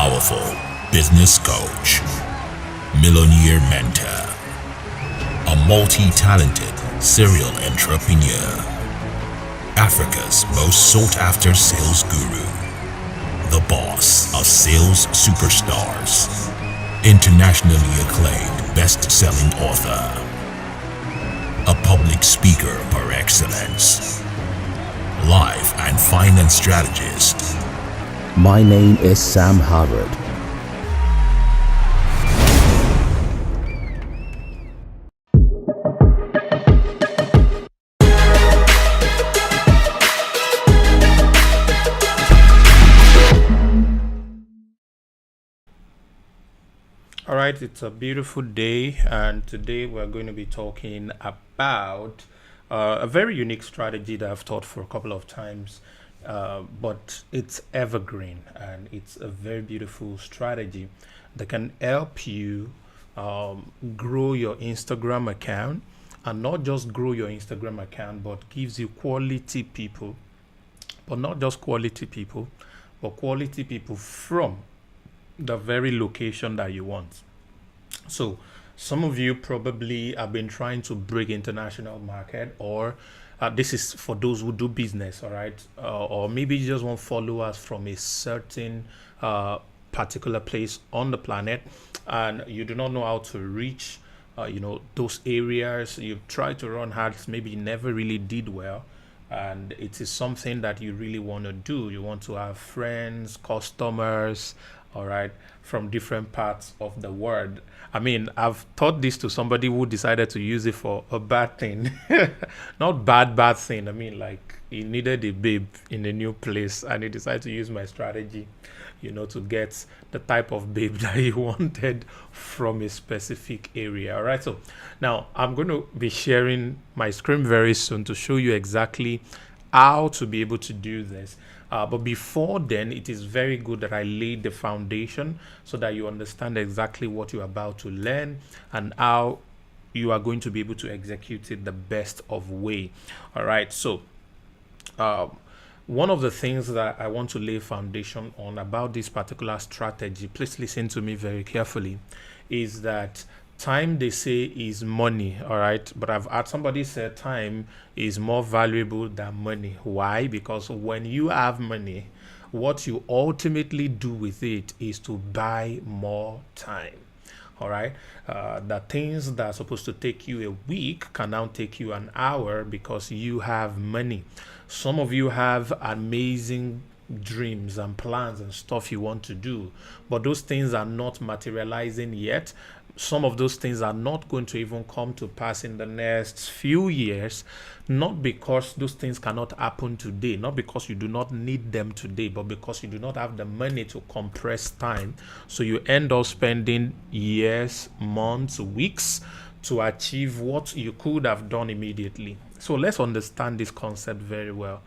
powerful business coach, millionaire mentor, a multi-talented serial entrepreneur, Africa's most sought-after sales guru, the boss of sales superstars, internationally acclaimed best-selling author, a public speaker par excellence, life and finance strategist. My name is Sam Harvard. All right, it's a beautiful day, and today we're going to be talking about a very unique strategy that I've taught for a couple of times, but it's evergreen and it's a very beautiful strategy that can help you grow your Instagram account, and not just grow your Instagram account, but gives you quality people, but not just quality people, but quality people from the very location that you want. So some of you probably have been trying to break international market, or this is for those who do business, all right, or maybe you just want followers from a certain particular place on the planet, and you do not know how to reach those areas. You've tried to run ads, maybe you never really did well, and it is something that you really want to do. You want to have friends, customers, all right, from different parts of the world. I mean, I've taught this to somebody who decided to use it for a bad thing. Not bad thing. I mean, like, he needed a babe in a new place, and he decided to use my strategy, to get the type of babe that he wanted from a specific area. All right, so now I'm going to be sharing my screen very soon to show you exactly how to be able to do this. But before then, it is very good that I laid the foundation so that you understand exactly what you're about to learn and how you are going to be able to execute it the best of way. All right, so one of the things that I want to lay foundation on about this particular strategy, please listen to me very carefully, is that time, they say, is money. All right, but I've had somebody say time is more valuable than money. Why? Because when you have money, what you ultimately do with it is to buy more time. All right, the things that are supposed to take you a week can now take you an hour because you have money. Some of you have amazing dreams and plans and stuff you want to do, but those things are not materializing yet. Some of those things are not going to even come to pass in the next few years, not because those things cannot happen today, not because you do not need them today, but because you do not have the money to compress time. So you end up spending years, months, weeks to achieve what you could have done immediately. So let's understand this concept very well.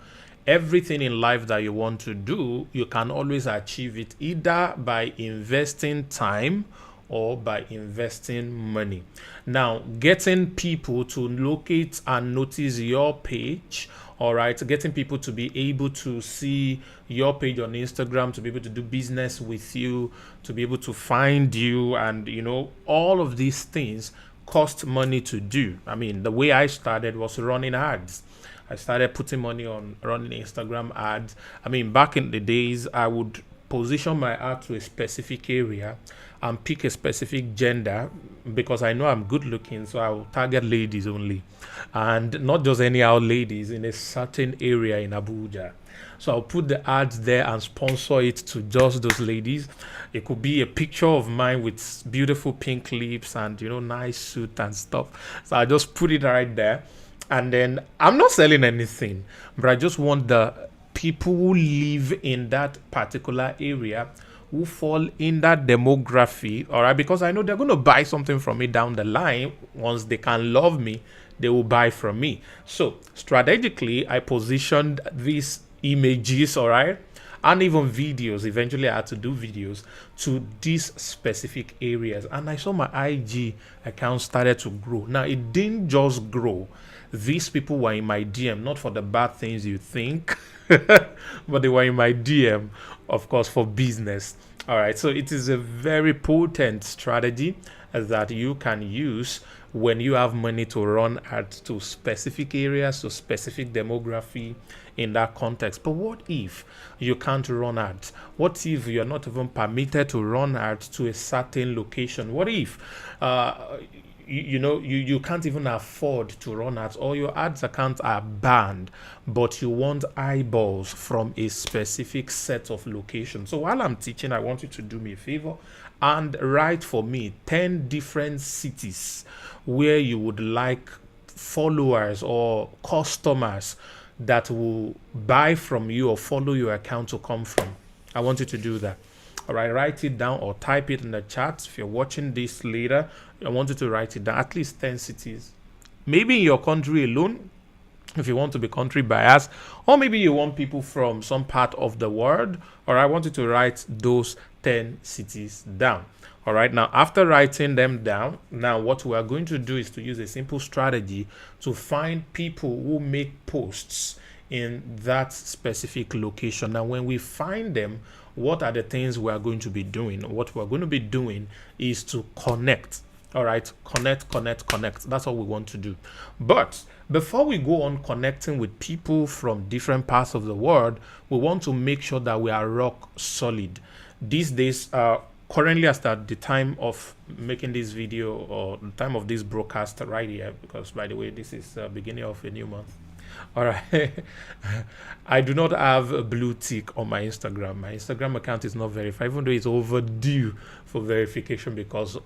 Everything in life that you want to do, you can always achieve it either by investing time or by investing money. Now, getting people to locate and notice your page, all right, getting people to be able to see your page on Instagram, to be able to do business with you, to be able to find you, and all of these things cost money to do. I mean, the way I started was running ads. I started putting money on running Instagram ads. I mean, back in the days, I would position my ad to a specific area and pick a specific gender, because I know I'm good looking, so I'll target ladies only, and not just anyhow ladies in a certain area in Abuja. So I'll put the ads there and sponsor it to just those ladies. It could be a picture of mine with beautiful pink lips and nice suit and stuff. So I just put it right there, and then I'm not selling anything, but I just want the people who live in that particular area, who fall in that demography, all right, because I know they're going to buy something from me down the line. Once they can love me, they will buy from me. So strategically, I positioned these images, all right, and even videos. Eventually I had to do videos to these specific areas, and I saw my IG account started to grow. Now, it didn't just grow. These people were in my DM, not for the bad things you think, but they were in my DM, of course, for business. All right. So it is a very potent strategy that you can use when you have money to run ads to specific areas, to specific demography in that context. But what if you can't run ads? What if you're not even permitted to run ads to a certain location? What if you can't even afford to run ads, or your ads accounts are banned, but you want eyeballs from a specific set of locations? So while I'm teaching, I want you to do me a favor and write for me 10 different cities where you would like followers or customers that will buy from you or follow your account to come from. I want you to do that. All right, write it down or type it in the chat. If you're watching this later, I want you to write it down. At least 10 cities. Maybe in your country alone, if you want to be country biased, or maybe you want people from some part of the world. Or I want you to write those 10 cities down. All right, now after writing them down, now what we are going to do is to use a simple strategy to find people who make posts in that specific location. Now, when we find them, what are the things we are going to be doing? What we're going to be doing is to connect. All right, connect. That's what we want to do. But before we go on connecting with people from different parts of the world, we want to make sure that we are rock solid. These days, currently, as at the time of making this video or the time of this broadcast right here, because by the way, this is the beginning of a new month. All right. I do not have a blue tick on my Instagram. My Instagram account is not verified, even though it's overdue for verification, because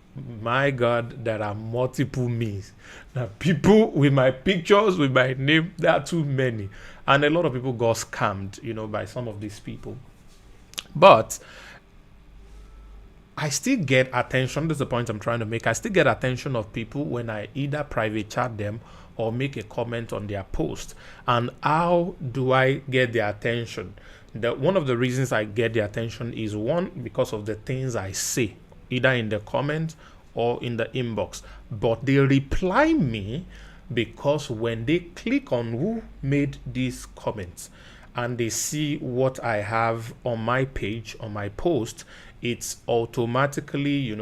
my God, there are multiple me's. Now, people with my pictures, with my name, there are too many. And a lot of people got scammed, by some of these people. But I still get attention. That's the point I'm trying to make. I still get attention of people when I either private chat them or make a comment on their post. And how do I get their attention? One of the reasons I get their attention is, one, because of the things I say, either in the comment or in the inbox. But they reply me because when they click on who made these comments and they see what I have on my page, on my post, it's automatically,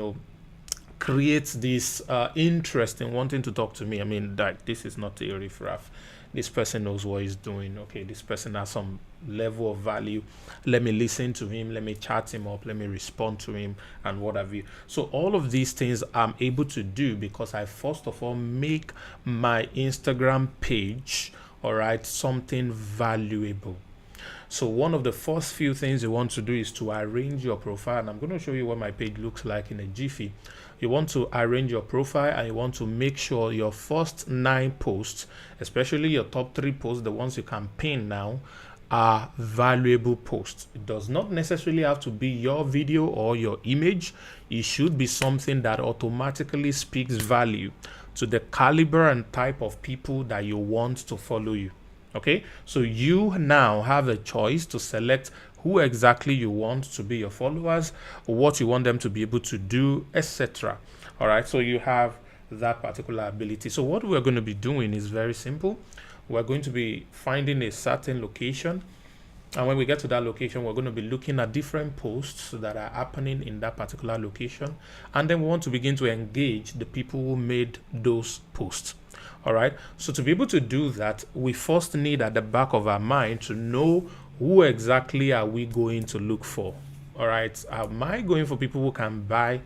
creates this interest in wanting to talk to me. I mean, that this is not a riffraff. This person knows what he's doing. Okay, this person has some level of value. Let me listen to him. Let me chat him up. Let me respond to him and what have you. So all of these things I'm able to do because I first of all make my Instagram page, all right, something valuable. So one of the first few things you want to do is to arrange your profile. And I'm going to show you what my page looks like in a jiffy. You want to arrange your profile and you want to make sure your first 9 posts, especially your top 3 posts, the ones you can pin now, are valuable posts. It does not necessarily have to be your video or your image. It should be something that automatically speaks value to the caliber and type of people that you want to follow you. Okay, so you now have a choice to select who exactly you want to be your followers, or what you want them to be able to do, etc. All right, so you have that particular ability. So what we're going to be doing is very simple. We're going to be finding a certain location, and when we get to that location, we're going to be looking at different posts that are happening in that particular location, and then we want to begin to engage the people who made those posts. All right, so to be able to do that, we first need at the back of our mind to know who exactly are we going to look for. All right, am I going for people who can buy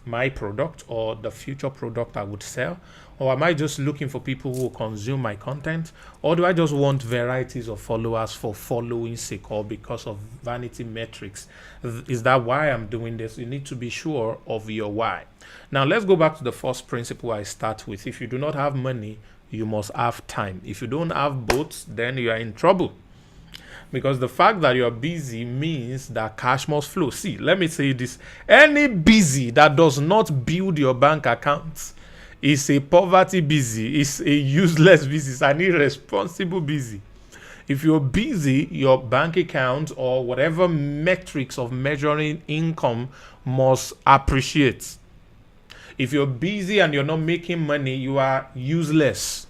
my product or the future product I would sell? Or am I just looking for people who consume my content? Or do I just want varieties of followers for following sake or because of vanity metrics? Is that why I'm doing this? You need to be sure of your why. Now, let's go back to the first principle I start with. If you do not have money, you must have time. If you don't have both, then you are in trouble. Because the fact that you're busy means that cash must flow. See, let me say this. Any busy that does not build your bank account is a poverty busy, is a useless busy, it's an irresponsible busy. If you're busy, your bank account or whatever metrics of measuring income must appreciate. If you're busy and you're not making money, you are useless.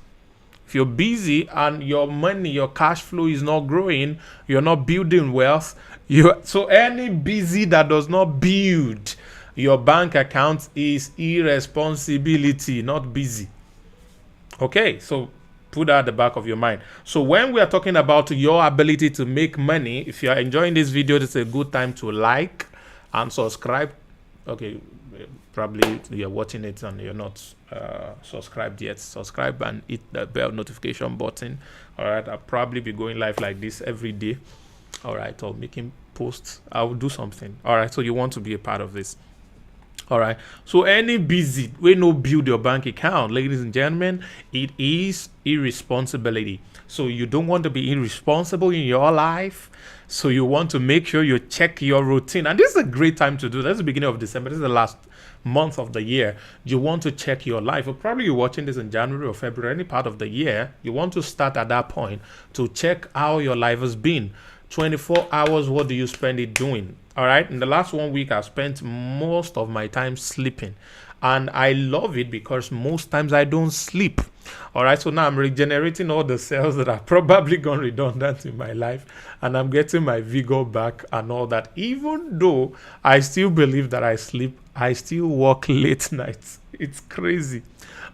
If you're busy and your money, your cash flow is not growing, you're not building wealth. So any busy that does not build your bank account is irresponsibility, not busy. Okay, so put that at the back of your mind. So when we are talking about your ability to make money, if you are enjoying this video, it's a good time to like and subscribe. Okay, probably you're watching it and you're not subscribed yet. Subscribe and hit the bell notification button. All right, I'll probably be going live like this every day. All right, or making posts. I'll do something. All right, so you want to be a part of this. All right, so any busy we no build your bank account, ladies and gentlemen, it is irresponsibility. So you don't want to be irresponsible in your life. So you want to make sure you check your routine. And this is a great time to do. That's the beginning of December. This is the last month of the year. You want to check your life. Or probably you're watching this in January or February, any part of the year. You want to start at that point to check how your life has been. 24 hours, what do you spend it doing? All right, in the last 1 week, I've spent most of my time sleeping. And I love it because most times I don't sleep. All right, so now I'm regenerating all the cells that are probably gone redundant in my life. And I'm getting my vigor back and all that. Even though I still believe that I sleep, I still work late nights. It's crazy.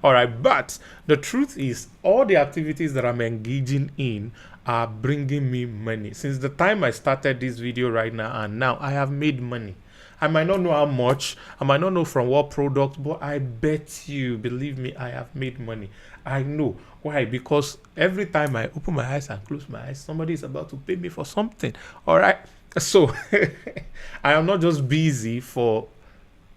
All right, but the truth is all the activities that I'm engaging in are bringing me money. Since the time I started this video right now and now, I have made money. I might not know how much, I might not know from what product, but I bet you, believe me, I have made money. I know. Why? Because every time I open my eyes and close my eyes, somebody is about to pay me for something. All right. So I am not just busy for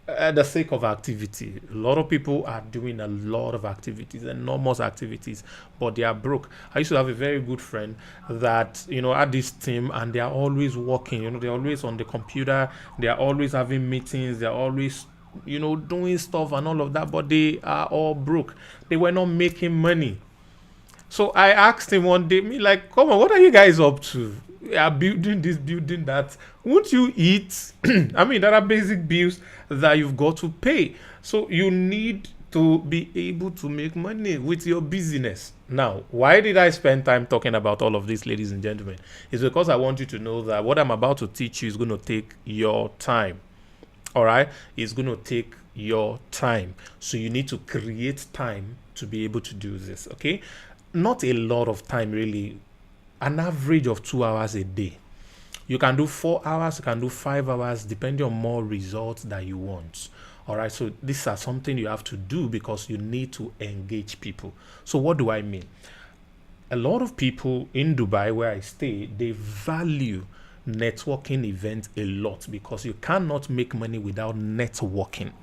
the sake of activity. A lot of people are doing a lot of activities, enormous activities, but they are broke. I used to have a very good friend that, had this team and they are always working, they're always on the computer, they are always having meetings, they're always, doing stuff and all of that, but they are all broke. They were not making money. So I asked him one day, come on, what are you guys up to? Are building this, building that. Won't you eat? I mean, there are basic bills that you've got to pay. So you need to be able to make money with your business. Now, why did I spend time talking about all of this, ladies and gentlemen? It's because I want you to know that what I'm about to teach you is going to take your time. All right? It's going to take your time. So you need to create time to be able to do this, okay? Not a lot of time, really. An average of 2 hours a day. You can do 4 hours, you can do 5 hours, depending on more results that you want. All right, so these are something you have to do because you need to engage people. So what do I mean? A lot of people in Dubai, where I stay, they value networking events a lot because you cannot make money without networking.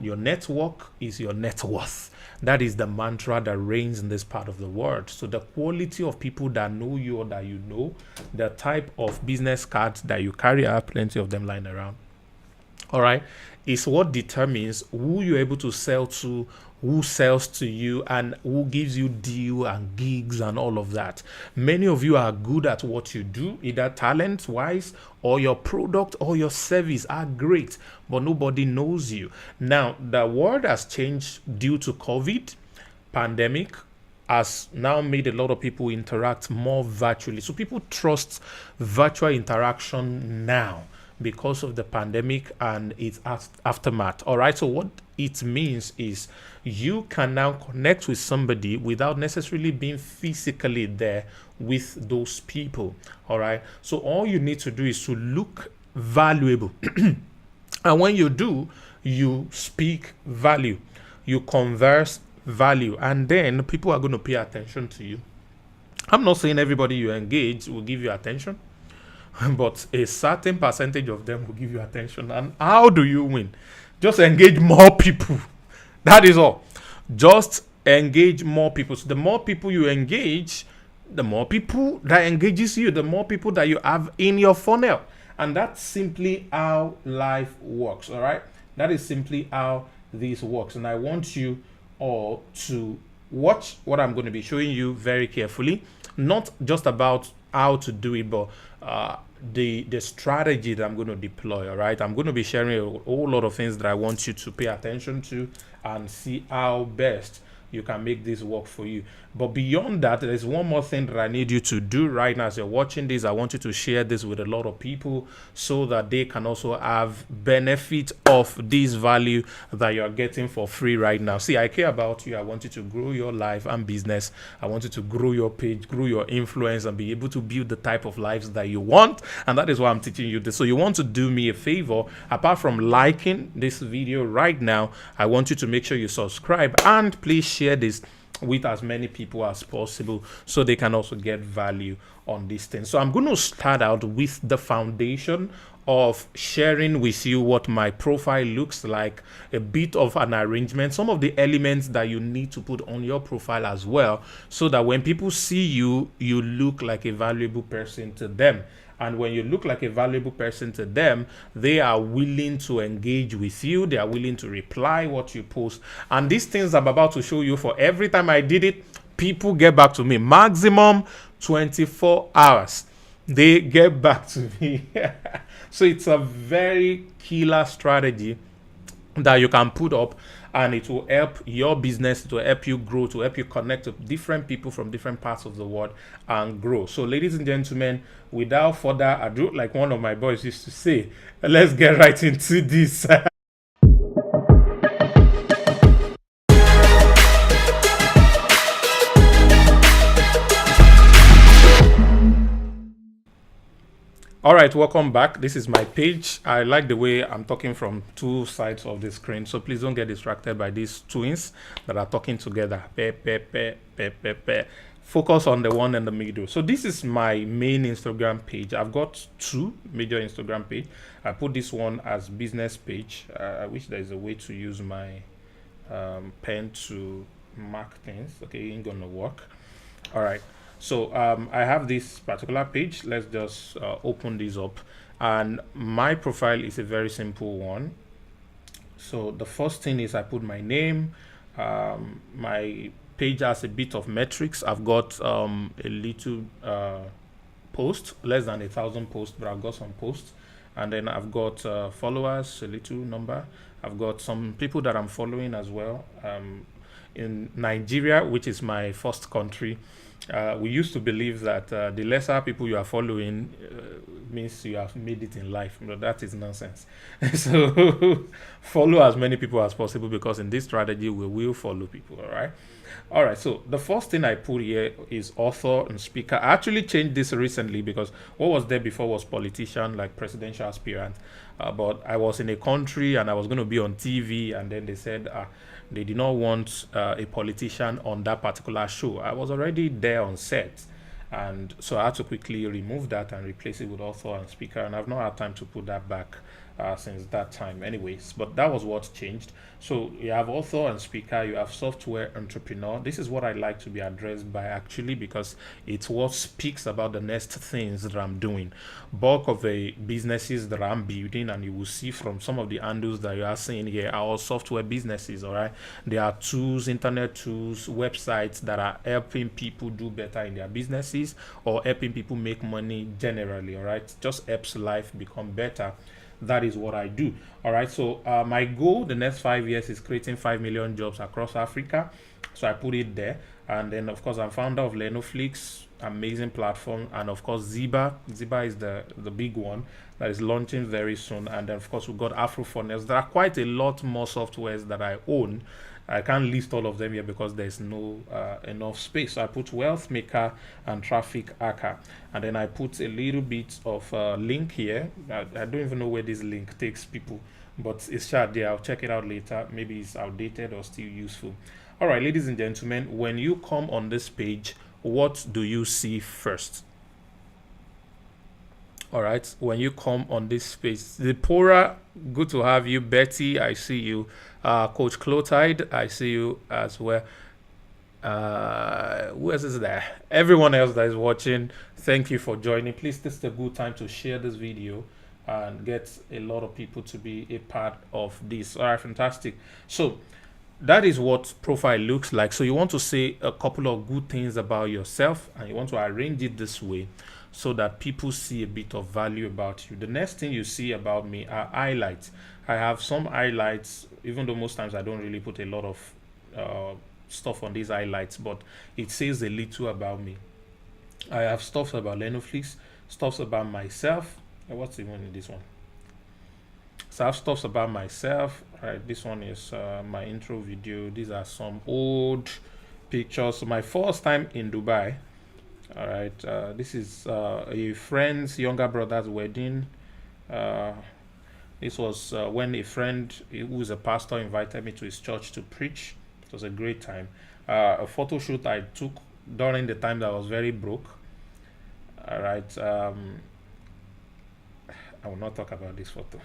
Your network is your net worth. That is the mantra that reigns in this part of the world. So the quality of people that know you or that you know, the type of business cards that you carry, I have plenty of them lying around. All right, is what determines who you're able to sell to, who sells to you, and who gives you deal and gigs and all of that. Many of you are good at what you do, either talent wise or your product or your service are great, but nobody knows you. Now, the world has changed due to COVID. Pandemic has now made a lot of people interact more virtually. So people trust virtual interaction now because of the pandemic and its aftermath. All right, so what it means is you can now connect with somebody without necessarily being physically there with those people. All right, so all you need to do is to look valuable. And when you do, you speak value, you converse value, and then people are going to pay attention to you. I'm not saying everybody you engage will give you attention, but a certain percentage of them will give you attention. And how do you win? Just engage more people. That is all. Just engage more people. So the more people you engage, the more people that engages you, the more people that you have in your funnel. And that's simply how life works. All right. That is simply how this works. And I want you all to watch what I'm going to be showing you very carefully. Not just about how to do it, but the strategy that I'm going to deploy. All right, I'm going to be sharing a whole lot of things that I want you to pay attention to and see how best you can make this work for you. But beyond that, there's one more thing that I need you to do right now as you're watching this. I want you to share this with a lot of people so that they can also have benefit of this value that you're getting for free right now. See, I care about you. I want you to grow your life and business. I want you to grow your page, grow your influence, and be able to build the type of lives that you want. And that is why I'm teaching you this. So you want to do me a favor, apart from liking this video right now, I want you to make sure you subscribe and please share this with as many people as possible so they can also get value on this thing. So I'm going to start out with the foundation of sharing with you what my profile looks like, a bit of an arrangement, some of the elements that you need to put on your profile as well, so that when people see you, you look like a valuable person to them. And when you look like a valuable person to them, they are willing to engage with you. They are willing to reply what you post. And these things I'm about to show you, for every time I did it, people get back to me. Maximum 24 hours. They get back to me. So it's a very killer strategy that you can put up, and it will help your business, to help you grow, to help you connect with different people from different parts of the world and grow. So ladies and gentlemen, without further ado, like one of my boys used to say, let's get right into this. All right, welcome back. This is my page. I like the way I'm talking from two sides of the screen, so please don't get distracted by these twins that are talking together. Focus on the one in the middle. So this is my main Instagram page. I've got two major Instagram page. I put this one as business page. I wish there's a way to use my pen to mark things. Okay, ain't gonna work. All right. So I have this particular page. Let's just open this up, and my profile is a very simple one. So the first thing is I put my name. My page has a bit of metrics. I've got a little post, less than 1,000 posts, but I've got some posts. And then I've got followers, a little number. I've got some people that I'm following as well. In Nigeria, which is my first country, we used to believe that the lesser people you are following means you have made it in life. But that is nonsense. So follow as many people as possible, because in this strategy we will follow people. All right, so the first thing I put here is author and speaker. I actually changed this recently, because what was there before was politician, like presidential aspirant. But I was in a country and I was going to be on TV, and then they said they did not want a politician on that particular show. I was already there on set, and so I had to quickly remove that and replace it with author and speaker, and I've not had time to put that back since that time anyways. But that was what changed. So you have author and speaker, you have software entrepreneur. This is what I like to be addressed by, actually, because it's what speaks about the next things that I'm doing. Bulk of the businesses that I'm building, and you will see from some of the handles that you are seeing here, are all software businesses. All right, they are tools, internet tools, websites that are helping people do better in their businesses, or helping people make money generally. All right, just helps life become better. That is what I do. All right, so my goal the next 5 years is creating 5 million jobs across Africa. So I put it there. And then of course I'm founder of Lenoflix, amazing platform, and of course Ziba is the big one that is launching very soon. And then of course we've got AfroFunnels. There are quite a lot more softwares that I own. I can't list all of them here because there's no enough space. So I put Wealth Maker and Traffic Hacker, and then I put a little bit of link here. I don't even know where this link takes people, but it's shared there. I'll check it out later. Maybe it's outdated or still useful. All right, ladies and gentlemen, when you come on this page, what do you see first? All right, when you come on this page, Zipporah, good to have you. Betty, I see you. Coach Clotilde, I see you as well. Who else is there? Everyone else that is watching, thank you for joining. Please, this is a good time to share this video and get a lot of people to be a part of this. All right, fantastic. So that is what profile looks like. So you want to say a couple of good things about yourself, and you want to arrange it this way so that people see a bit of value about you. The next thing you see about me are highlights. I have some highlights, even though most times I don't really put a lot of stuff on these highlights, but it says a little about me. I have stuff about Lenoflix, stuff about myself. What's even in this one? So I have stuff about myself. All right, this one is my intro video. These are some old pictures. So my first time in Dubai. All right, this is a friend's younger brother's wedding. This was when a friend who is a pastor invited me to his church to preach. It was a great time. A photo shoot I took during the time that I was very broke. All right, I will not talk about this photo.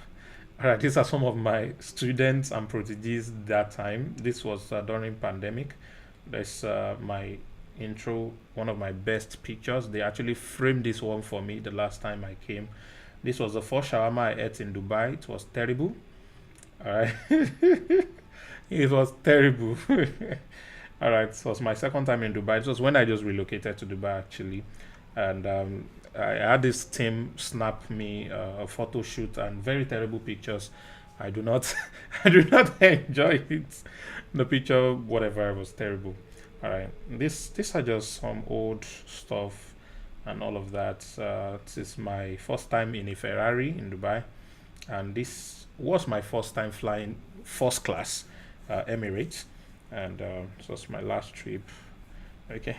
All right, these are some of my students and proteges that time. This was during pandemic. There's my intro, one of my best pictures. They actually framed this one for me the last time I came. This was the first shawarma I ate in Dubai. It was terrible. All right. It was terrible. All right. It was my second time in Dubai. It was when I just relocated to Dubai, actually. And I had this team snap me a photo shoot and very terrible pictures. I do not, I do not enjoy it. The picture, whatever, was terrible. All right. These are just some old stuff and all of that. This is my first time in a Ferrari in Dubai, and this was my first time flying first class Emirates, and this was my last trip. Okay,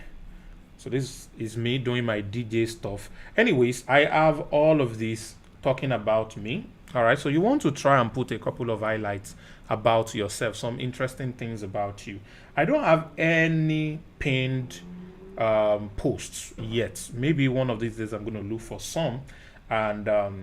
so this is me doing my DJ stuff. Anyways, I have all of this talking about me. All right, so you want to try and put a couple of highlights about yourself, some interesting things about you. I don't have any pinned posts yet. Maybe one of these days I'm going to look for some. And I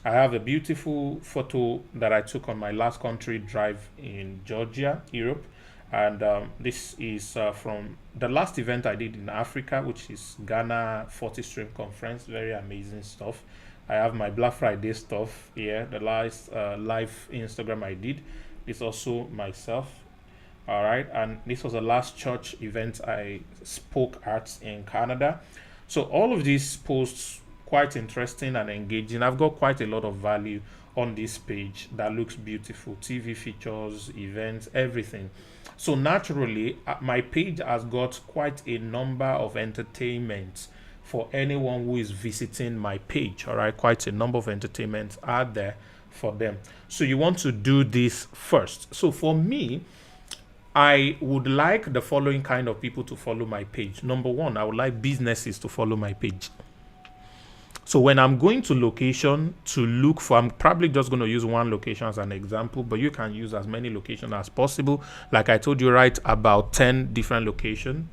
have a beautiful photo that I took on my last country drive in Georgia, Europe. And this is from the last event I did in Africa, which is Ghana 40 Stream Conference. Very amazing stuff. I have my Black Friday stuff here. The last live Instagram I did is also myself. All right, and this was the last church event I spoke at in Canada. So all of these posts quite interesting and engaging. I've got quite a lot of value on this page that looks beautiful. TV features, events, everything. So naturally, my page has got quite a number of entertainments for anyone who is visiting my page. All right, quite a number of entertainments are there for them. So you want to do this first. So for me, I would like the following kind of people to follow my page. Number one, I would like businesses to follow my page. So when I'm going to location to look for, I'm probably just going to use one location as an example, but you can use as many locations as possible. Like I told you, right, about 10 different locations.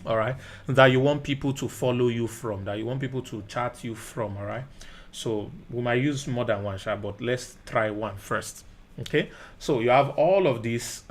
All right, that you want people to follow you from, that you want people to chat you from. All right, so we might use more than one, but let's try one first. Okay, so you have all of these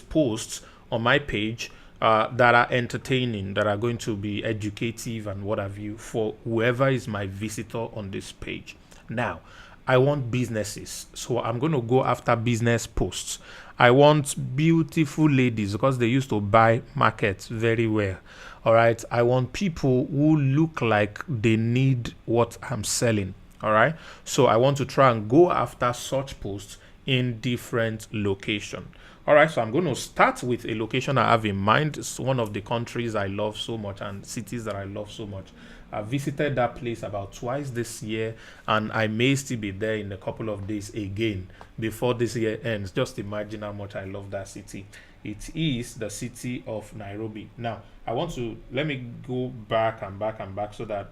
posts on my page that are entertaining, that are going to be educative and what have you for whoever is my visitor on this page. Now I want businesses, so I'm going to go after business posts. I want beautiful ladies because they used to buy markets very well. All right, I want people who look like they need what I'm selling. All right, so I want to try and go after such posts in different locations. All right, so I'm going to start with a location I have in mind. It's one of the countries I love so much and cities that I love so much. I visited that place about twice this year, and I may still be there in a couple of days again before this year ends. Just imagine how much I love that city. It is the city of Nairobi. Now, let me go back and back and back so that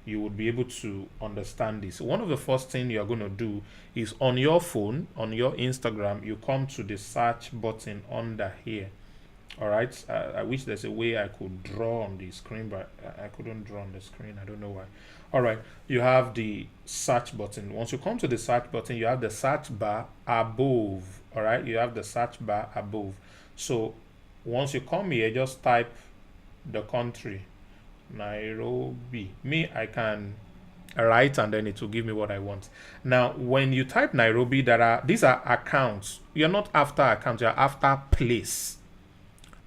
you would be able to understand this. One of the first things you're going to do is on your phone, on your Instagram, you come to the search button under here. All right, I wish there's a way I could draw on the screen, but I couldn't draw on the screen. I don't know why. All right, you have the search button. Once you come to the search button, you have the search bar above. All right, you have the search bar above. So once you come here, just type the country, Nairobi. I can write and then it will give me what I want. Now, when you type Nairobi, these are accounts. You're not after accounts, you're after place.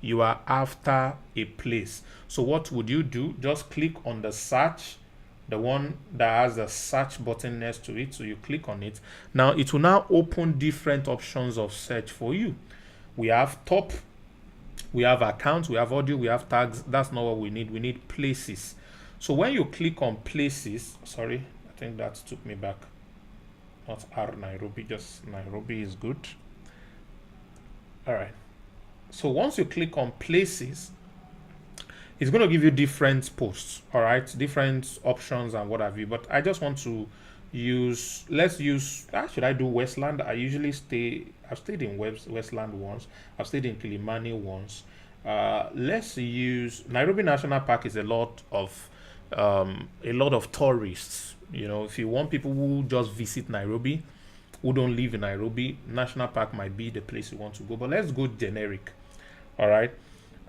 You are after a place. So what would you do? Just click on the search, the one that has the search button next to it. So you click on it. Now it will now open different options of search for you. We have top, we have accounts, we have audio, we have tags. That's not what we need. We need places. So when you click on places, sorry, I think that took me back. Not R Nairobi, just Nairobi is good. All right. So once you click on places, it's going to give you different posts, all right, different options and what have you. But I just want to use, let's use, should I do Westland? I usually I've stayed in Westland once. I've stayed in Kilimani once. Let's use Nairobi National Park. Is a lot of tourists. You know, if you want people who just visit Nairobi, who don't live in Nairobi, National Park might be the place you want to go. But let's go generic. All right.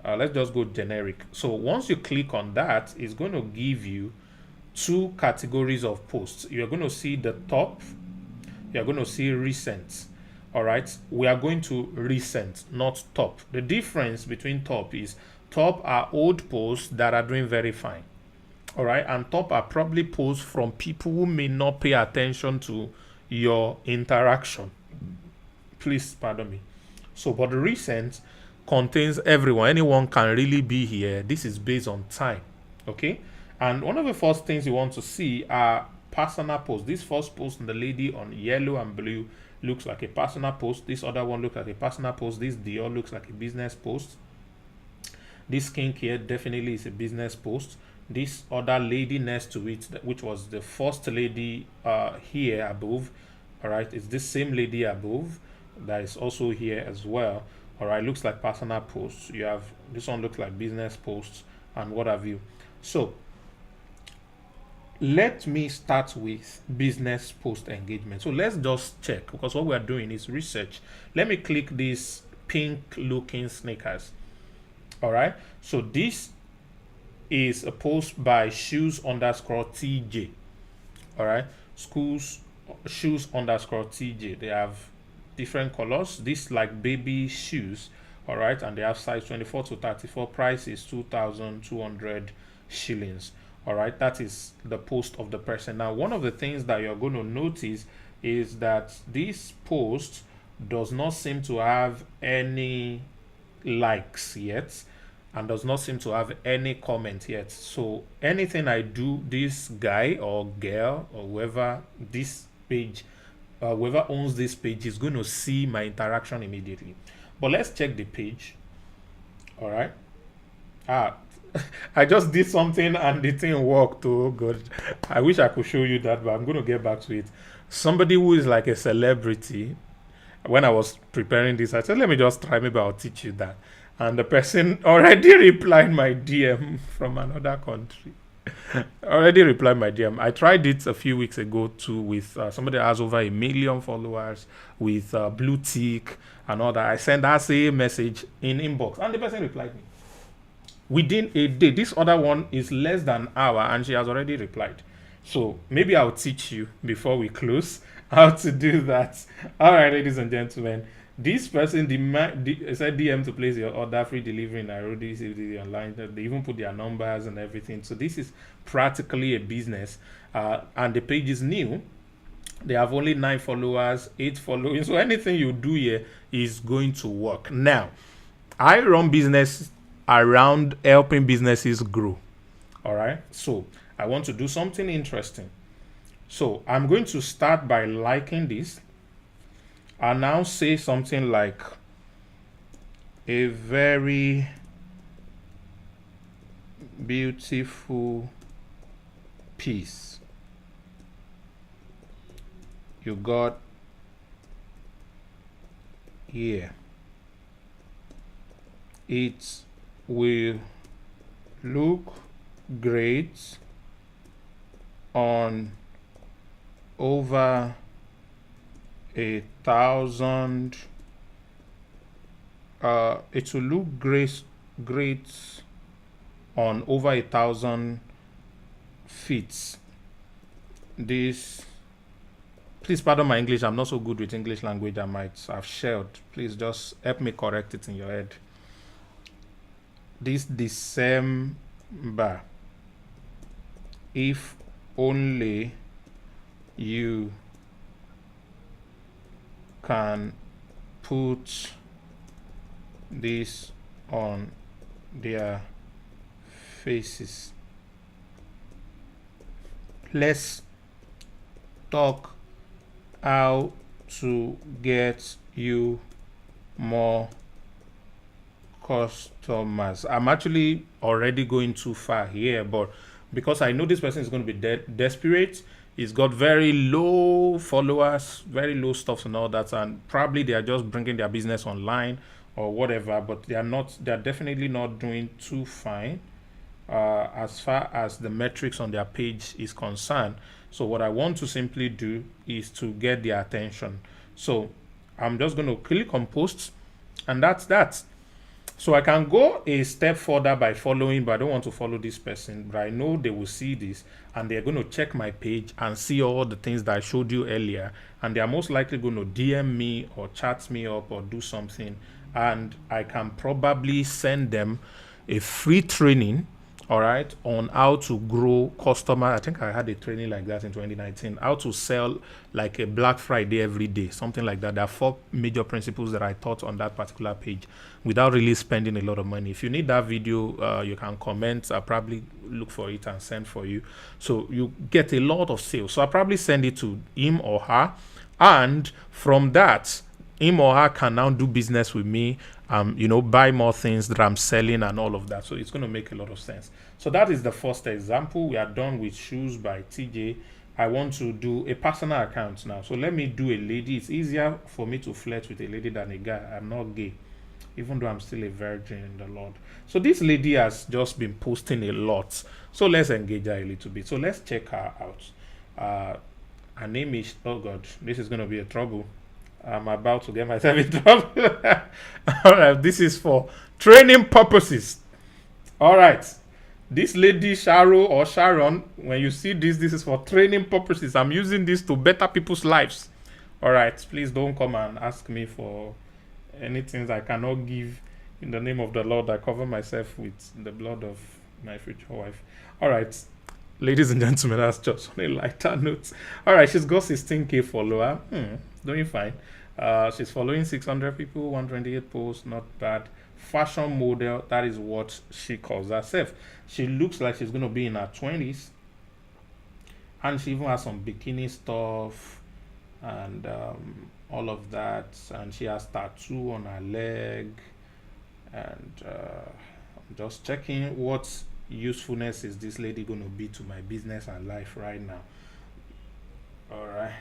Let's just go generic. So once you click on that, it's going to give you two categories of posts. You're going to see the top. You're going to see recent. All right. We are going to recent, not top. The difference between top is top are old posts that are doing very fine. All right. And top are probably posts from people who may not pay attention to your interaction. Please pardon me. So, but the recent contains everyone. Anyone can really be here. This is based on time. Okay. And one of the first things you want to see are personal posts. This first post, the lady on yellow and blue, looks like a personal post. This other one looks like a personal post. This Dior looks like a business post. This skincare definitely is a business post. This other lady next to it, which was the first lady here above, all right, it's this same lady above that is also here as well. All right, looks like personal posts. You have this one looks like business posts and what have you. So let me start with business post engagement. So let's just check, because what we are doing is research. Let me click these pink looking sneakers. All right, so this is a post by shoes_TJ. All right, shoes_TJ. They have different colors. This like baby shoes. All right, and they have size 24 to 34. Price is 2,200 shillings. All right, that is the post of the person. Now, one of the things that you're going to notice is that this post does not seem to have any likes yet, and does not seem to have any comment yet. So anything I do, this guy or girl or whoever this page, whoever owns this page is going to see my interaction immediately. But let's check the page. All right. I just did something and the thing worked. Oh God, I wish I could show you that, but I'm going to get back to it. Somebody who is like a celebrity, when I was preparing this, I said, let me just try, maybe I'll teach you that. And the person already replied my DM from another country. Already replied my DM. I tried it a few weeks ago too with somebody that has over 1 million followers with blue tick and all that. I sent that same message in inbox and the person replied me within a day. This other one is less than an hour and she has already replied. So maybe I'll teach you before we close how to do that. All right, ladies and gentlemen. This person said DM to place your order, free delivery in Nairobi, online. They even put their numbers and everything. So this is practically a business. And the page is new. They have only 9 followers, 8 following. So anything you do here is going to work. Now, I run business around helping businesses grow. All right. So I want to do something interesting. So I'm going to start by liking this. I now say something like a very beautiful piece you got here. It will look great on over 1,000. It will look great on over 1,000 feet. This, please pardon my English. I'm not so good with English language. I might have shared. Please just help me correct it in your head. This December, if only you can put this on their faces. Let's talk how to get you more customers. I'm actually already going too far here, but because I know this person is going to be desperate, he's got very low followers, very low stuff and all that, and probably they are just bringing their business online or whatever, but they're definitely not doing too fine as far as the metrics on their page is concerned. So what I want to simply do is to get their attention. So I'm just going to click on posts, and that's that. So I can go a step further by following, but I don't want to follow this person. But I know they will see this and they're going to check my page and see all the things that I showed you earlier. And they're most likely going to DM me or chat me up or do something. And I can probably send them a free training, all right, on how to grow customer. I think I had a training like that in 2019, how to sell like a Black Friday every day, something like that. There are 4 major principles that I taught on that particular page without really spending a lot of money. If you need that video, you can comment. I'll probably look for it and send for you. So you get a lot of sales. So I'll probably send it to him or her. And from that, him or her can now do business with me, buy more things that I'm selling and all of that. So it's going to make a lot of sense. So that is the first example. We are done with shoes by TJ. I want to do a personal account now. So let me do a lady. It's easier for me to flirt with a lady than a guy. I'm not gay, even though I'm still a virgin in the Lord. So this lady has just been posting a lot. So let's engage her a little bit. So let's check her out. Her name is, oh God, this is going to be a trouble. I'm about to get myself in trouble. All right, this is for training purposes. All right, this lady Sharo or Sharon, when you see this is for training purposes. I'm using this to better people's lives. All right, please don't come and ask me for anything I cannot give. In the name of the Lord, I cover myself with the blood of my future wife. All right, ladies and gentlemen, that's just on a lighter note. All right, she's got 16K follower. Doing fine. She's following 600 people, 128 posts, not bad. Fashion model, that is what she calls herself. She looks like she's going to be in her 20s. And she even has some bikini stuff and all of that. And she has tattoo on her leg. And I'm just checking what usefulness is this lady going to be to my business and life right now. All right.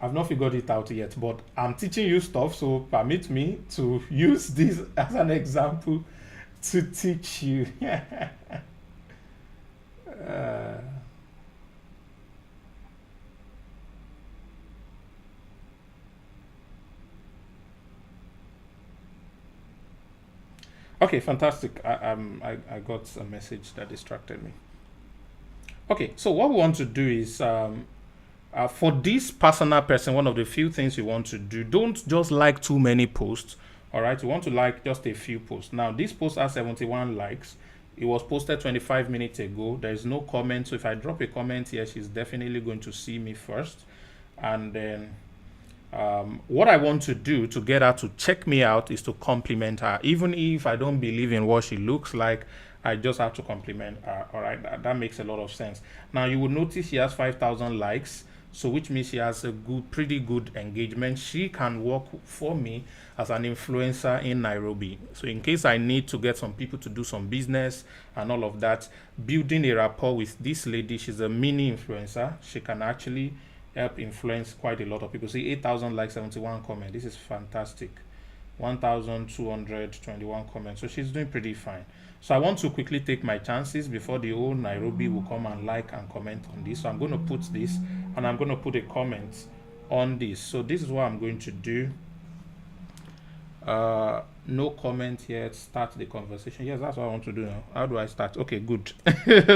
I've not figured it out yet, but I'm teaching you stuff, so permit me to use this as an example to teach you. Okay, fantastic. I got a message that distracted me. Okay, so what we want to do is for this personal person, one of the few things you want to do, don't just like too many posts. All right, you want to like just a few posts. Now, this post has 71 likes. It was posted 25 minutes ago. There is no comment. So if I drop a comment here, she's definitely going to see me first. And then what I want to do to get her to check me out is to compliment her. Even if I don't believe in what she looks like, I just have to compliment her. All right, that makes a lot of sense. Now, you will notice she has 5,000 likes. So which means she has a pretty good engagement. She can work for me as an influencer in Nairobi. So in case I need to get some people to do some business and all of that, building a rapport with this lady, she's a mini influencer. She can actually help influence quite a lot of people. See, 8,000 likes, 71 comments. This is fantastic. 1,221 comments. So she's doing pretty fine. So I want to quickly take my chances before the whole Nairobi will come and like and comment on this. So I'm going to put this and I'm going to put a comment on this. So this is what I'm going to do. No comment yet. Start the conversation. Yes, that's what I want to do now. How do I start? Okay, good.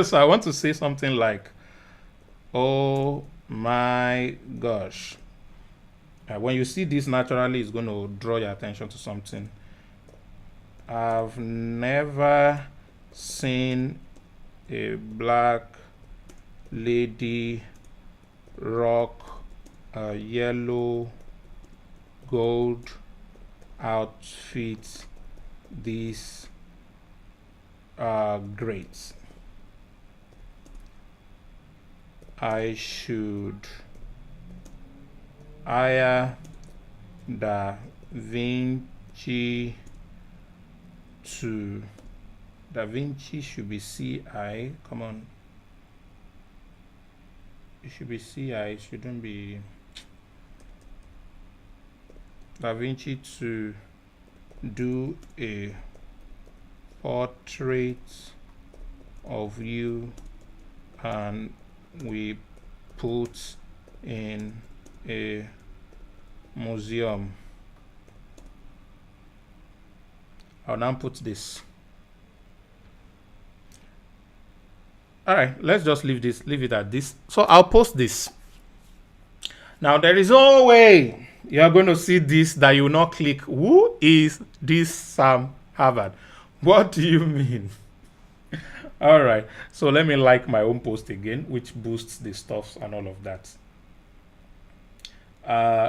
So I want to say something like, oh my gosh. When you see this naturally, it's going to draw your attention to something. I've never seen a black lady rock yellow gold outfit these grades. I should hire Da Vinci to Da Vinci should be CI. Come on. It should be CI. It shouldn't be Da Vinci to do a portrait of you, and we put in a museum. I'll now put this. All right, let's just leave it at this. So I'll post this. Now there is no way you are going to see this that you will not click. Who is this Sam Harvard? What do you mean? All right, so let me like my own post again, which boosts the stuffs and all of that.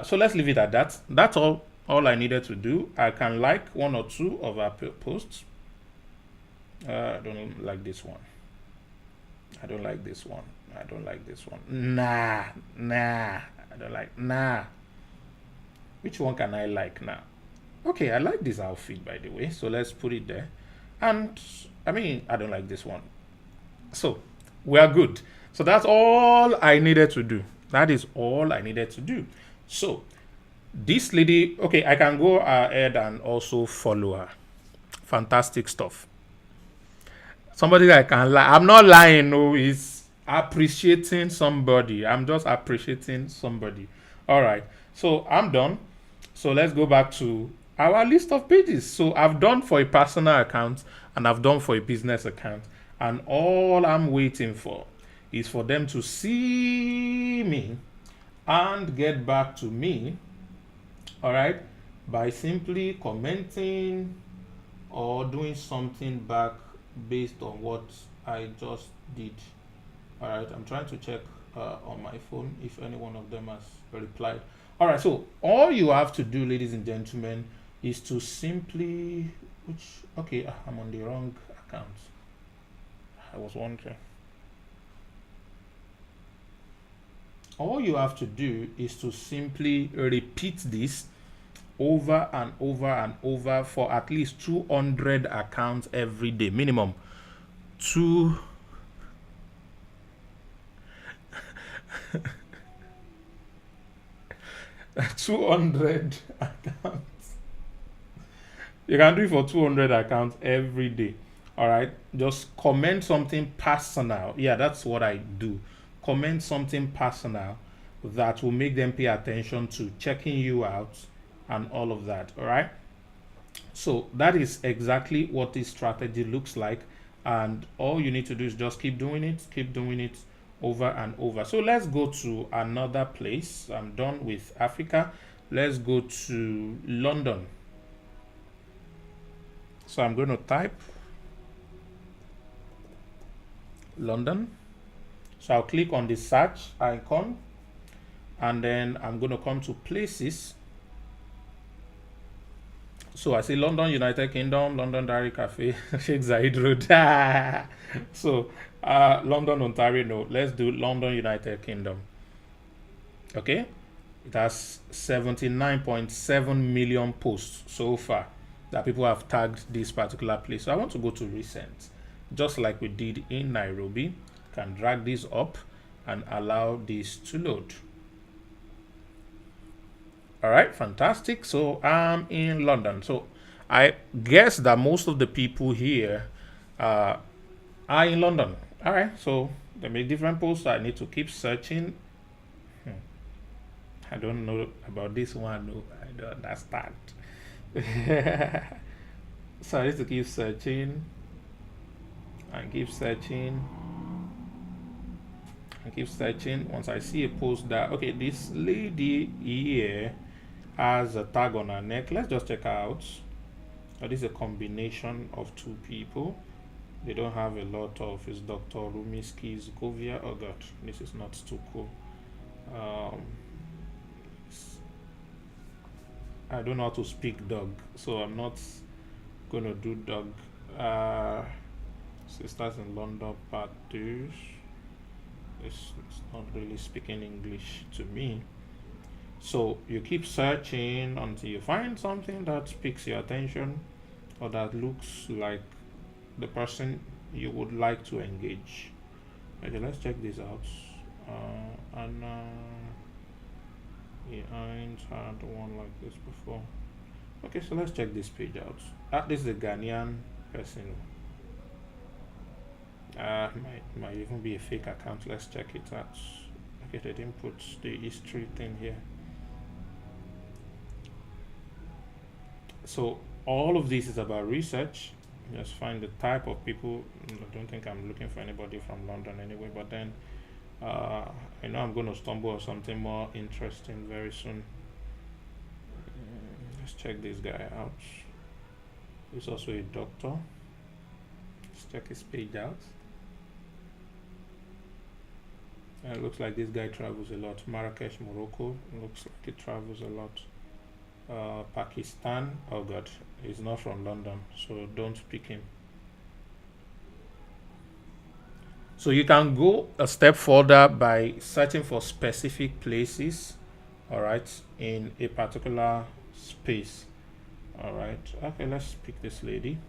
So let's leave it at that. That's all I needed to do. I can like one or two of our posts. I don't like this one. I don't like this one. I don't like this one. Nah. I don't like, nah. Which one can I like now? Okay, I like this outfit, by the way. So let's put it there. And I mean, I don't like this one. So we are good. So that's all I needed to do. That is all I needed to do. So this lady, okay, I can go ahead and also follow her. Fantastic stuff. Somebody that I can lie. I'm not lying, no, it's appreciating somebody. I'm just appreciating somebody. All right, so I'm done. So let's go back to our list of pages. So I've done for a personal account and I've done for a business account. And all I'm waiting for is for them to see me and get back to me, all right, by simply commenting or doing something back based on what I just did. All right, I'm trying to check on my phone if any one of them has replied. All right, so all you have to do, ladies and gentlemen, is to simply, okay, I'm on the wrong account. I was wondering. All you have to do is to simply repeat this over and over and over for at least 200 accounts every day, minimum. 200 accounts. You can do it for 200 accounts every day. All right, just comment something personal. Yeah, that's what I do. Comment something personal that will make them pay attention to checking you out and all of that. All right, so that is exactly what this strategy looks like, and all you need to do is just keep doing it over and over. So let's go to another place. I'm done with Africa. Let's go to London. So I'm going to type London. So I'll click on the search icon and then I'm going to come to places. So I say London, United Kingdom, London Dairy Cafe, Sheikh Zayed Road. So London, Ontario, no. Let's do London, United Kingdom. Okay. It has 79.7 million posts so far that people have tagged this particular place. So I want to go to recent, just like we did in Nairobi. Can drag this up and allow this to load. All right, fantastic. So I'm in London. So I guess that most of the people here are in London. All right, so they make different posts. I need to keep searching. I don't know about this one. No, I don't understand. So I need to keep searching and keep searching and keep searching. Once I see a post that, okay, this lady here has a tag on her neck. Let's just check her out. Oh, this is a combination of two people. They don't have a lot of, is Dr. Rumi Skis Govia. Oh god, this is not too cool. Um, I don't know how to speak dog, so I'm not gonna do dog. Uh, Sisters in London part 2. It's not really speaking English to me. So you keep searching until you find something that piques your attention or that looks like the person you would like to engage. Okay, let's check this out. Anna, yeah, I ain't had one like this before. Okay, so let's check this page out. This is a Ghanaian person. Might even be a fake account. Let's check it out. Okay, they didn't put the history thing here. So all of this is about research. Just find the type of people. I don't think I'm looking for anybody from London anyway, but then I know I'm going to stumble on something more interesting very soon. Let's check this guy out. He's also a doctor. Let's check his page out. It looks like this guy travels a lot. Marrakesh, Morocco. Looks like he travels a lot. Pakistan. Oh god, he's not from London, so don't pick him. So you can go a step further by searching for specific places, all right, in a particular space. All right, okay, let's pick this lady.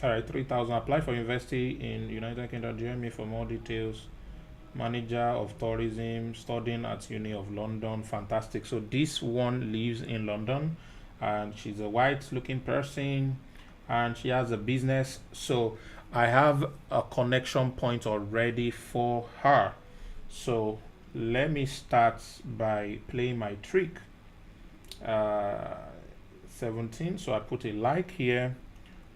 All right, 3,000. Apply for university in United Kingdom. Join me for more details. Manager of tourism, studying at Uni of London. Fantastic. So this one lives in London, and she's a white-looking person, and she has a business. So I have a connection point already for her. So let me start by playing my trick. 17. So I put a like here,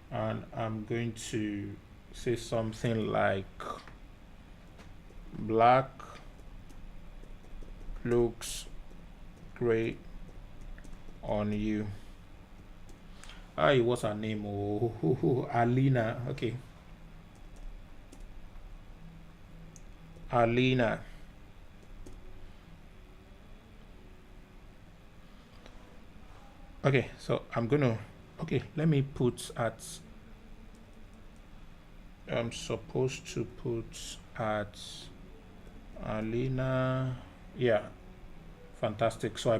and I'm going to say something like black looks great on you. What's her name? Oh, Alina. Okay, Alina. Okay, so I'm gonna, okay, let me put at, I'm supposed to put at Alina. Yeah, fantastic. So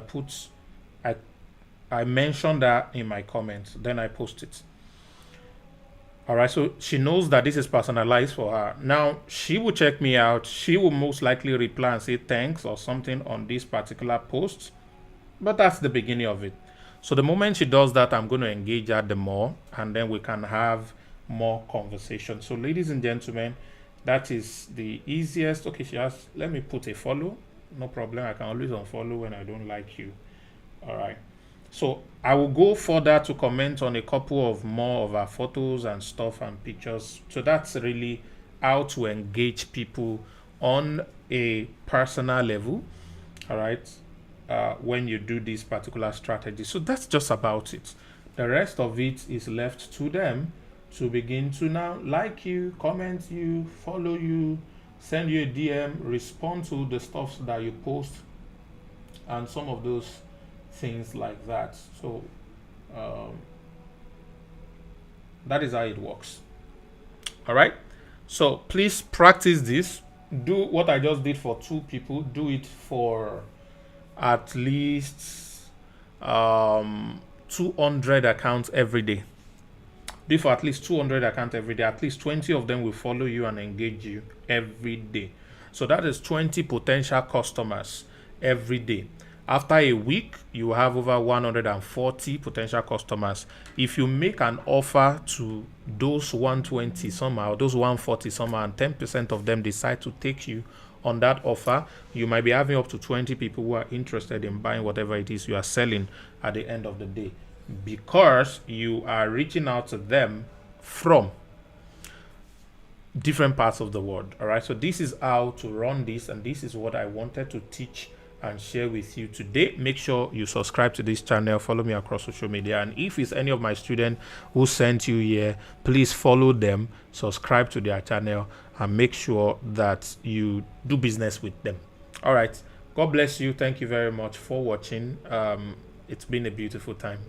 I mentioned that in my comments, then I post it. All right, so she knows that this is personalized for her. Now she will check me out. She will most likely reply and say thanks or something on this particular post, but that's the beginning of it. So the moment she does that, I'm going to engage her the more, and then we can have more conversation. So ladies and gentlemen, that is the easiest. Okay, she has, let me put a follow. No problem. I can always unfollow when I don't like you. All right. So I will go further to comment on a couple of more of our photos and stuff and pictures. So that's really how to engage people on a personal level. All right. When you do this particular strategy. So that's just about it. The rest of it is left to them to begin to now like you, comment you, follow you, send you a DM, respond to the stuff that you post, and some of those things like that. So that is how it works. All right. So please practice this. Do what I just did for 2 people. Do it for at least 200 accounts every day. Do for at least 200 accounts every day. At least 20 of them will follow you and engage you every day. So that is 20 potential customers every day. After a week, you will have over 140 potential customers. If you make an offer to those 120 somehow, those 140 somehow, and 10% of them decide to take you on that offer, you might be having up to 20 people who are interested in buying whatever it is you are selling at the end of the day, because you are reaching out to them from different parts of the world. All right, so this is how to run this, and this is what I wanted to teach and share with you today. Make sure you subscribe to this channel, follow me across social media, and if it's any of my students who sent you here, please follow them, subscribe to their channel, and make sure that you do business with them. All right, God bless you. Thank you very much for watching. It's been a beautiful time.